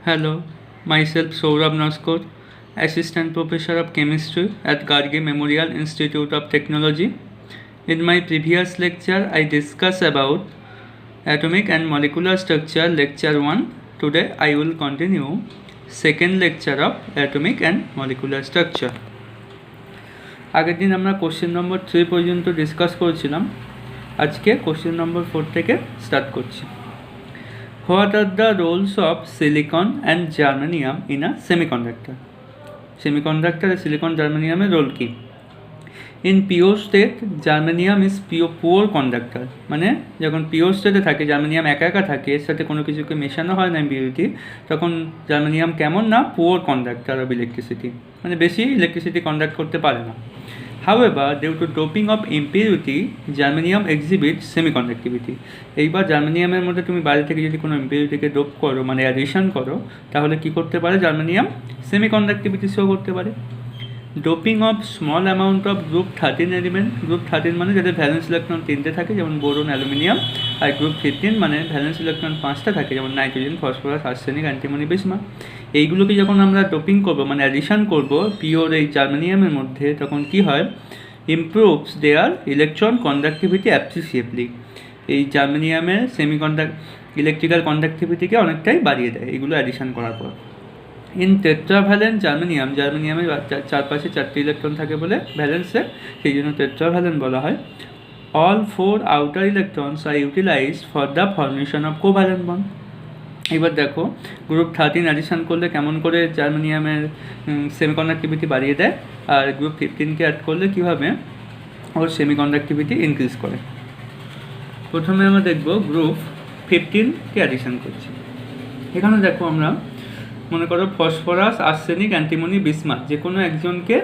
Hello, myself Saurabh Naskot, Assistant Professor of Chemistry at Gargi Memorial Institute of Technology. In my previous lecture, I discussed about atomic and molecular structure, lecture 1. Today, I will continue second lecture of atomic and molecular structure. আগের দিন আমরা question number 3 পর্যন্ত discuss করেছিলাম। আজকে question number 4 থেকে start করছি। What are the roles of silicon and germanium in a semiconductor? Semiconductor A silicon germanium এর role কি? In pure state, germanium is poor conductor. মানে যখন পিওর স্টেটে থাকে, জার্মেনিয়াম একা একা থাকে, এর সাথে কোনো কিছুকে মেশানো হয় না ইম্পিউরিটি, তখন জার্মেনিয়াম কেমন না পুয়ার কন্ডাক্টর অফ ইলেকট্রিসিটি, মানে বেশি ইলেকট্রিসিটি কন্ডাক্ট করতে পারে না। However, due to doping of impurity, germanium exhibits semiconductivity. এইবার জার্মেনিয়ামের মধ্যে তুমি বাইরে থেকে যদি কোনো ইম্পিউরিটিকে ডোপ করো, মানে অ্যাডিশন করো, তাহলে কি করতে পারে? জার্মেনিয়াম সেমিকন্ডাক্টিভিটি শো করতে পারে। Doping of small amount of group 13 element, group 13 মানে যাদের ভ্যালেন্স ইলেকট্রন 3টে থাকে, যেমন বোরন, অ্যালুমিনিয়াম, আর গ্রুপ 15 মানে ভ্যালেন্স ইলেকট্রন 5টা থাকে, যেমন nitrogen, phosphorus, arsenic, antimony, bismuth. এইগুলোকে যখন আমরা ডোপিং করবো, মানে অ্যাডিশন করবো পিওর এই জার্মেনিয়ামের মধ্যে, তখন কি হয়? ইমপ্রুভস দেয়ার ইলেকট্রন কন্ডাক্টিভিটি অ্যাপ্রিসিয়েবলি। এই জার্মেনিয়ামের ইলেকট্রিক্যাল কন্ডাক্টিভিটিকে অনেকটাই বাড়িয়ে দেয় এইগুলো অ্যাডিশন করার পর। ইন টেট্রাভ্যালেন্ট জার্মেনিয়ামের চারপাশে 4টে ইলেকট্রন থাকে বলে ভ্যালেন্সে, সেই জন্য টেট্রাভ্যালেন্ট বলা হয়। All 4 outer electrons are utilized for the formation of covalent bond. এবার দেখো গ্রুপ 13 অ্যাডিশন করলে কেমন করে জার্মেনিয়ামের সেমিকন্ডাক্টিভিটি বাড়িয়ে দেয়, আর গ্রুপ 15কে অ্যাড করলে কীভাবে ওর সেমিকন্ডাক্টিভিটি ইনক্রিজ করে। প্রথমে আমরা দেখব গ্রুপ 15কে অ্যাডিশন করছি। এখানে দেখো আমরা মনে করো ফসফরাস, আর্সেনিক, অ্যান্টিমনি, বিসমাথ যে কোনো একজনকে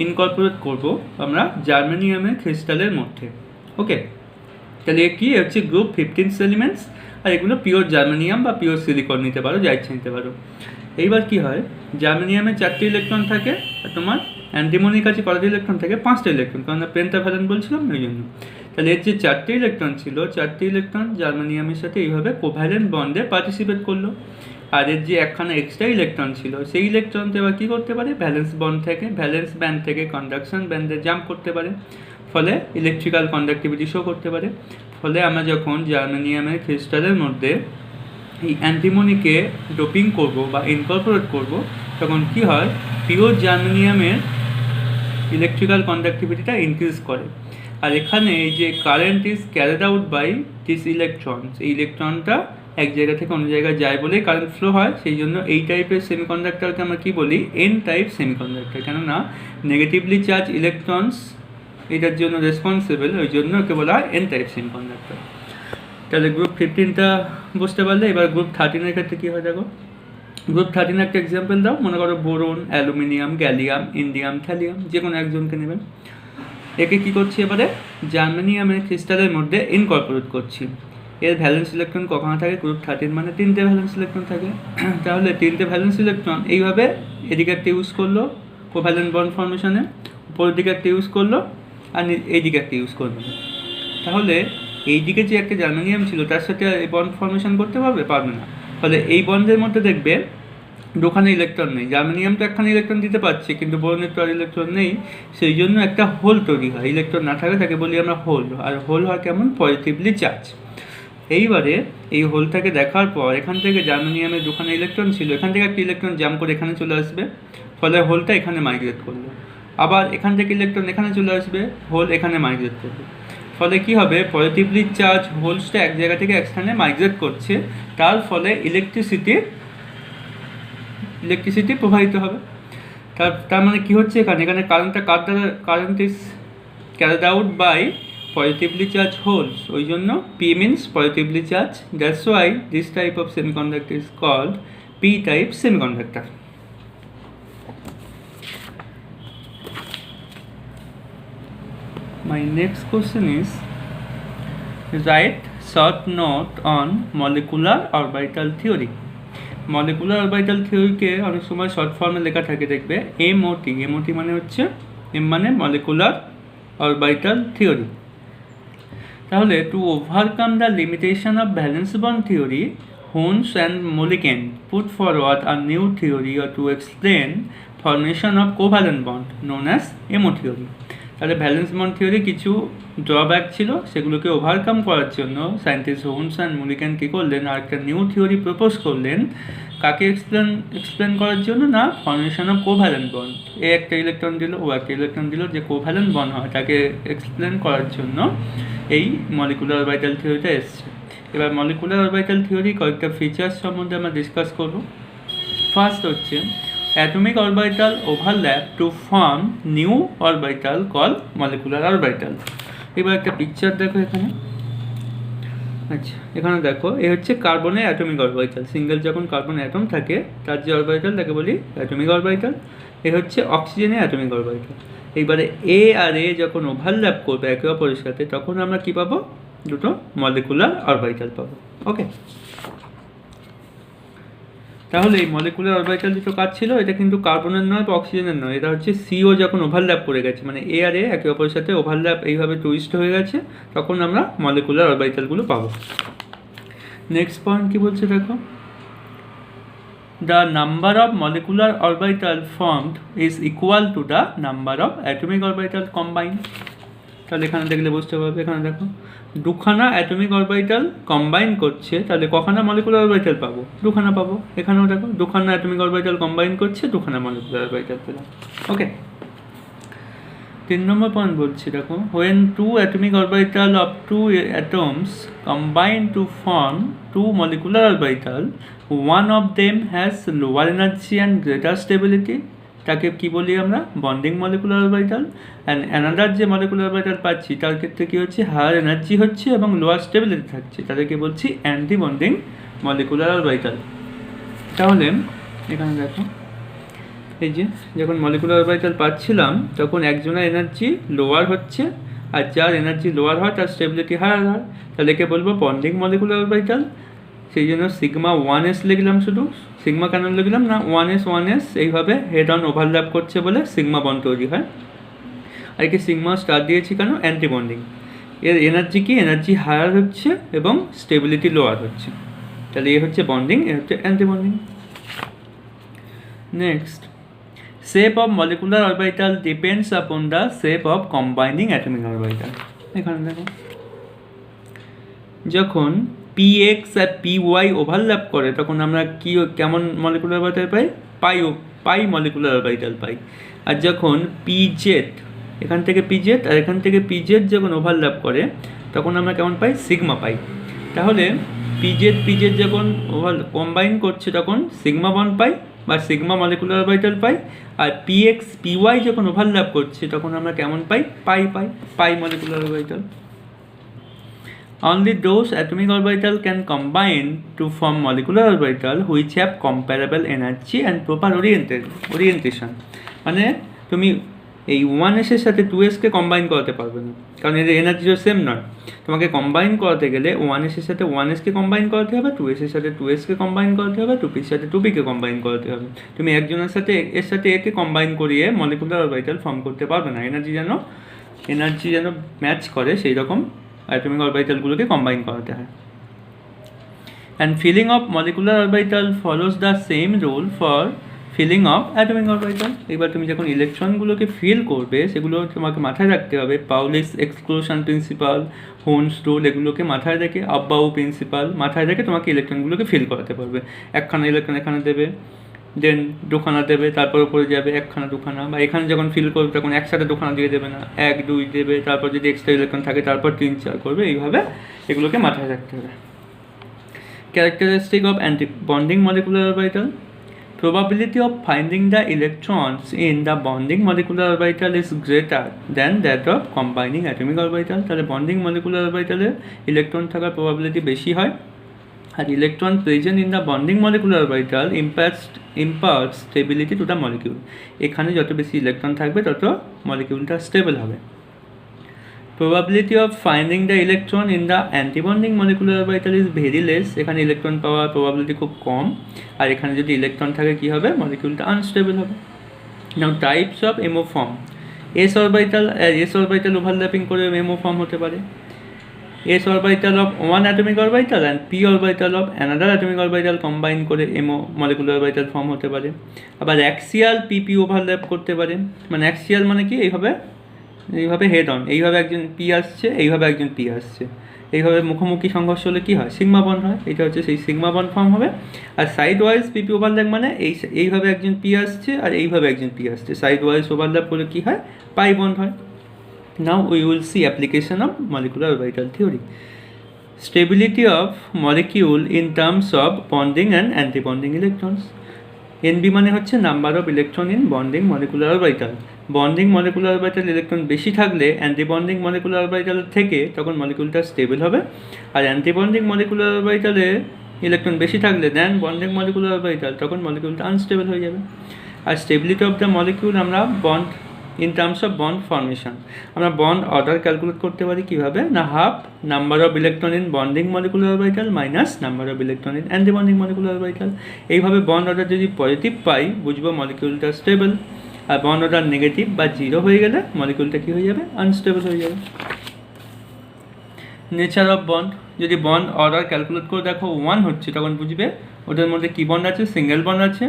ইনকর্পোরেট করব আমরা জার্মেনিয়ামের ক্রিস্টালের মধ্যে। ওকে, তাহলে কি হচ্ছে গ্রুপ 15 এলিমেন্টস, আর এগুলো পিওর জার্মেনিয়াম বা পিওর সিলিকন নিতে পারো, যা ইচ্ছে নিতে পারো। এইবার কি হয়? জার্মেনিয়ামে 4টে ইলেকট্রন থাকে, আর তোমার অ্যান্টিমনির কাছে কতটা ইলেকট্রন থাকে? 5টা ইলেকট্রন, কারণ পেন্টাভ্যালেন্ট বলছিলাম ওই জন্য। তাহলে এর যে 4টে ইলেকট্রন ছিল, 4টে ইলেকট্রন জার্মেনিয়ামের সাথে এইভাবে কোভ্যালেন্ট বন্ডে পার্টিসিপেট করলো। আর এর যে একখানা এক্সট্রা ইলেকট্রন ছিল, সেই ইলেকট্রনটা এবার কী করতে পারে? ভ্যালেন্স ব্যান্ড থেকে কন্ডাকশন ব্যান্ডে জাম্প করতে পারে, ফলে ইলেকট্রিক্যাল কন্ডাক্টিভিটি শো করতে পারে। ফলে আমরা যখন জার্মেনিয়ামের ক্রিস্টালের মধ্যে এই অ্যান্টিমনিকে ডোপিং করব বা ইনকর্পোরেট করব, তখন কি হয়? পিওর জার্মেনিয়ামের ইলেকট্রিক্যাল কন্ডাক্টিভিটিটা ইনক্রিজ করে। আর এখানে এই যে current is carried out by this electrons, এই ইলেকট্রনটা এক জায়গা থেকে অন্য জায়গায় যায় বলেই কারেন্ট ফ্লো হয়। সেই জন্য এই টাইপের সেমিকন্ডাক্টরকে আমরা কী বলি? N type semiconductor. কেননা নেগেটিভলি চার্জ ইলেকট্রনস এটার জন্য রেসপন্সিবল, ওই জন্য ওকে বলা হয় এন টাইপ সেমিকন্ডাক্টর। তাহলে গ্রুপ 15টা বুঝতে পারলে। এবার গ্রুপ 13-এর ক্ষেত্রে কী হয় দেখো। গ্রুপ 13 একটা এক্সাম্পল দাও। মনে করো boron, aluminium, gallium, indium, thallium, যে কোনো একজনকে নেবেন। একে কী করছি? এবারে জার্মেনিয়ামের ক্রিস্টালের মধ্যে ইনকর্পোরেট করছি। এর ভ্যালেন্স ইলেকট্রন কখনো থাকে? গ্রুপ 13 মানে 3টে ভ্যালেন্স ইলেকট্রন থাকে। তাহলে 3টে ভ্যালেন্স ইলেকট্রন এইভাবে এদিকে একটা ইউজ করলো কোভ্যালেন্ট বন্ড ফর্মেশনে, উপরের দিকে একটা ইউজ করলো, আর এইদিকে একটা ইউজ করলো। তাহলে এইদিকে যে একটা জার্মেনিয়াম ছিল তার সাথে এই বন্ড ফর্মেশন করতে পারবে না। ফলে এই বন্ডের মধ্যে দেখবে দুখানে ইলেকট্রন নেই। জার্মেনিয়াম তো একখানে ইলেকট্রন দিতে পারছে, কিন্তু বোরনের তো আর ইলেকট্রন নেই। সেই জন্য একটা হোল তৈরি হয়। ইলেকট্রন না থাকে তাকে বলি আমরা হোল। আর হোল হয় কেমন? Positively charge. এইবারে এই হোলটাকে দেখার পর এখান থেকে জার্মেনিয়ামের দুখানে ইলেকট্রন ছিল, এখান থেকে একটা ইলেকট্রন জাম্প করে এখানে চলে আসবে, ফলে হোলটা এখানে মাইগ্রেট করলো। আবার এখান থেকে ইলেকট্রন এখানে চলে আসবে, হোল এখানে মাইগ্রেট করবে। ফলে কি হবে? পজিটিভলি চার্জ হোলসটা এক জায়গা থেকে এক স্থানে মাইগ্রেট করছে, তার ফলে ইলেকট্রিসিটি প্রবাহিত হবে। তার মানে কি হচ্ছে? এখানে current is carried out by positively charged holes, ওই জন্য P means positively charged. That's why this type of semiconductor is called P-type semiconductor. My next question is, write short note on molecular orbital theory. Molecular orbital থিওরিকে অনেক সময় short ফর্মে লেখা থাকে, দেখবে MOT। MOT মানে হচ্ছে M মানে মলিকুলার অরবিটাল থিওরি। তাহলে to overcome the limitation of valence bond theory, Horns and Mulliken put forward a new theory to explain formation of covalent bond known as MO theory. তাহলে valence bond theory কিছু drawback ছিল, সেগুলোকে overcome করার জন্য scientist Holmes and মুলিকেন কী করলেন, আর একটা new theory propose করলেন। কাকে এক্সপ্লেন করার জন্য? না, ফর্মেশন অফ কোভ্যালেন্ট বন্ড। এ একটা ইলেকট্রন দিল, ও একটা ইলেকট্রন দিল, যে কোভ্যালেন্ট বন্ড হয় তাকে এক্সপ্লেন করার জন্য এই মলিকুলার অরবিটাল থিওরিটা এসছে। এবার মলিকুলার অরবিটাল থিওরি কয়েকটা ফিচার্স সম্বন্ধে আমরা ডিসকাস করব। ফার্স্ট হচ্ছে atomic orbital overlap to form new orbital called molecular orbital. এবার একটা পিকচার দেখো এখানে। আচ্ছা, এখানে দেখো, এ হচ্ছে কার্বনের অ্যাটমিক অরবিটাল। সিঙ্গেল যখন কার্বন অ্যাটম থাকে তার যে অরবিটাল তাকে বলি অ্যাটমিক অরবিটাল। এ হচ্ছে অক্সিজেনের অ্যাটমিক অরবিটাল। এইবারে এ আর এ যখন ওভারল্যাপ করবে একে অপরের সাথে, তখন আমরা কী পাবো? দুটো মলিকুলার অরবিটাল পাবো। ওকে, তাহলে এই মলিকুলার অরবিটাল দুটো কাজ ছিল, এটা কিন্তু কার্বনের নয় বা অক্সিজেনের নয়, এটা হচ্ছে সিও যখন ওভারল্যাপ করে গেছে, মানে এ আর এ একে অপরের সাথে ওভারল্যাপ এইভাবে টুইস্ট হয়ে গেছে, তখন আমরা মলিকুলার অরবিটালগুলো পাবো। নেক্সট পয়েন্ট কী বলছে দেখো, the number of molecular orbital formed is equal to the number of atomic orbital combined. তাহলে এখানে দেখলে বুঝতে পারবে, এখানে দেখো দুখানা অ্যাটমিক অরবিটাল কম্বাইন করছে, তাহলে কখানা মলিকুলার অরবিটাল পাবো? দুখানা পাবো। এখানেও দেখো দুখানা অ্যাটমিক অরবিটাল কম্বাইন করছে, দুখানা মলিকুলার অরবিটাল পেলাম। ওকে, 3 নম্বর পয়েন্ট বলছি দেখো, when two atomic orbital of two atoms combine to form two molecular orbital, one of them has lower energy and greater stability, তাকে কি বলি আমরা? Bonding molecular orbital. And another যে মলিকুলার অরবিটাল পাচ্ছি তার ক্ষেত্রে কী হচ্ছে? হায়ার এনার্জি হচ্ছে এবং লোয়ার স্টেবিলিটি থাকছে, তাদেরকে বলছি অ্যান্টি বন্ডিং মলিকুলার অরবিটাল। তাহলে এখানে দেখো, এই যে যখন মলিকুলার অরবিটাল পাচ্ছিলাম তখন একজনের এনার্জি লোয়ার হচ্ছে, আর যার এনার্জি লোয়ার হয় তার স্টেবিলিটি হায়ার হয়, তাহলে একে বলবো বন্ডিং মলিকুলার অরবিটাল। সেই জন্য সিগমা 1s লিখলাম শুধু। সিগমা কেন লিখলাম? না, 1s এইভাবে হেড অন ওভারল্যাপ করছে বলে সিগমা বন্ড তৈরি হয়। আর একে সিগমা স্টার দিয়েছি কেন? Anti bonding. এর এনার্জি কি? এনার্জি হায়ার হচ্ছে এবং স্টেবিলিটি লোয়ার হচ্ছে, তাহলে এ হচ্ছে বন্ডিং, এ হচ্ছে anti bonding. Next, shape of molecular orbital depends upon the shape of combining atomic orbital. এখানে দেখো, যখন px আর py ওভারল্যাপ করে তখন আমরা কি কেমন মলিকুলার অরবিটাল পাই? Pi molecular orbital pi. আর যখন pz, এখান থেকে pz আর এখান থেকে pz যখন ওভারল্যাপ করে তখন আমরা কেমন পাই? সিগমা পাই। তাহলে pz যখন কম্বাইন করছে তখন সিগমা বন্ড পাই বা সিগমা মলিকুলার অরবিটাল পাই, আর px py যখন ওভারল্যাপ করছে তখন আমরা কেমন পাই? Pi molecular orbital. Only those atomic orbital can combine to form molecular orbital which have comparable energy and proper orientation. মানে তুমি এই 1s এর সাথে 2s কে কম্বাইন করাতে পারবে না, কারণ এদের এনার্জিও সেম নয়। তোমাকে কম্বাইন করাতে গেলে 1s এর সাথে 1s কে কম্বাইন করাতে হবে, 2s এর সাথে 2s কে কম্বাইন করাতে হবে, 2p এর সাথে 2p কে কম্বাইন করাতে হবে। তুমি একজনের সাথে এর সাথে একে কম্বাইন করিয়ে মলিকুলার অরবিটাল ফর্ম করতে পারবে না। এনার্জি যেন ম্যাচ করে সেই রকম অ্যাটমিক অরবিটালগুলোকে কম্বাইন করাতে হয়। And filling of molecular orbital follows the same rule for filling of atomic orbital. এবার তুমি যখন ইলেকট্রনগুলোকে ফিল করবে সেগুলো তোমাকে মাথায় রাখতে হবে। পাউলিস এক্সক্লুশন প্রিন্সিপাল, হোনস রুল, এগুলোকে মাথায় রেখে, আব্বাউ প্রিন্সিপাল মাথায় রেখে তোমাকে ইলেকট্রনগুলোকে ফিল করাতে পারবে। একখানা ইলেকট্রন এখানে দেবে, দেন দুখানা দেবে, তারপর উপরে যাবে একখানা দুখানা, বা এখানে যখন ফিল করবে তখন একসাথে দুখানা দিয়ে দেবে না, 1 2 দেবে, তারপর যদি এক্সট্রা ইলেকট্রন থাকে তারপর 3 4 করবে, এইভাবে এগুলোকে মাথায় রাখতে হবে। Characteristic of anti bonding molecular orbital, probability of finding the electrons in the bonding molecular orbital is greater than that of combining atomic orbital. তাহলে বন্ডিং মলিকুলার অরবিটালে ইলেকট্রন থাকার প্রবাবিলিটি বেশি হয়, আর electron present in the bonding molecular orbital imparts stability to the molecule. এখানে যত বেশি electron থাকবে তত মলিকিউলটা স্টেবল হবে। probability of finding the electron in the antibonding molecular orbital is very less. এখানে ইলেকট্রন পাওয়ার প্রবাবিলিটি খুব কম, আর এখানে যদি ইলেকট্রন থাকে কি হবে? মলিকিউলটা আনস্টেবল হবে। Now types of MO form, s orbital overlapping করে এমো ফর্ম হতে পারে। s orbital of one atomic orbital and p orbital of another atomic orbital combine করে mo molecular orbital ফর্ম হতে পারে। আবার অ্যাক্সিয়াল pp ওভারল্যাপ করতে পারে, মানে অ্যাক্সিয়াল মানে কি এইভাবে হেড অন, এইভাবে একজন পি আসছে, এইভাবে একজন পি আসছে, এইভাবে মুখোমুখি সংঘর্ষ হলে কী হয়, সিগমা বন্ড হয়। এটা হচ্ছে সেই সিগমা বন্ড ফর্ম হবে। আর সাইড ওয়াইজ পিপি ওভারল্যাপ মানে এইভাবে একজন পি আসছে আর এইভাবে একজন পি আসছে, সাইড ওয়াইজ ওভারল্যাপ করে কী হয়, পাই বন্ড হয়। Now we will see application of molecular orbital theory. Stability of molecule in terms of bonding and anti-bonding electrons. NB মানে হচ্ছে number of electron in bonding molecular orbital. Bonding molecular orbital electron বেশি থাকলে anti bonding molecular orbital থেকে তখন মলিকুলটা stable হবে, আর anti bonding molecular অরবিটালে electron বেশি থাকলে দেন বন্ডিং মলিকুলার অরবিটাল, তখন মলিকুলটা আনস্টেবল হয়ে যাবে। আর স্টেবিলিটি অফ দ্য মলিকিউল আমরা bond in terms of bond formation, আমরা বন্ড অর্ডার ক্যালকুলেট করতে পারি কীভাবে না, half number of electron in bonding molecular orbital minus number of electron in anti bonding molecular orbital. এইভাবে bond order যদি positive পাই বুঝবো মলিকিউলটা stable, আর bond order negative বা zero হয়ে গেলে মলিকিউলটা কী হয়ে যাবে, আনস্টেবল হয়ে যাবে। নেচার অফ বন্ড, যদি বন্ড অর্ডার ক্যালকুলেট করে দেখো 1 হচ্ছে তখন বুঝবে ওদের মধ্যে কী বন্ড আছে, সিঙ্গেল বন্ড আছে।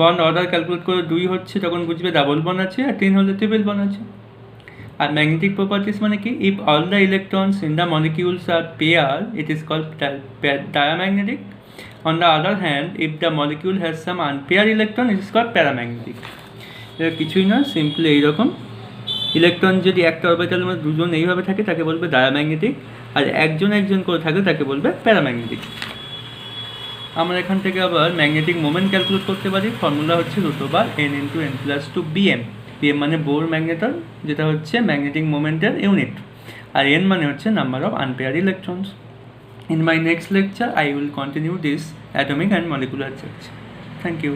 বন্ড অর্ডার ক্যালকুলেট করে 2 হচ্ছে তখন বুঝবে ডাবল বন্ড আছে, আর 3 হলে ট্রিপল বন্ড আছে। আর ম্যাগনেটিক প্রপার্টিস মানে কি, if all the electrons in the molecules are pair it is called diamagnetic. On the other hand, if the molecule has some unpaired electron it is called paramagnetic. এটা কিছুই না, simply এইরকম, electron যদি একটা অরবিটালের মধ্যে দুজন এইভাবে থাকে তাকে বলবে ডায়াম্যাগনেটিক, আর একজন করে থাকে তাকে বলবে প্যারাম্যাগনেটিক। আমরা এখান থেকে আবার ম্যাগনেটিক মোমেন্ট ক্যালকুলেট করতে পারি, ফর্মুলা হচ্ছে √n/n+2 bm। bm মানে বোর ম্যাগনেটন, যেটা হচ্ছে ম্যাগনেটিক মোমেন্টের ইউনিট, আর n মানে হচ্ছে number of unpair electrons. In my next lecture I will continue this atomic and molecular structure. Thank you.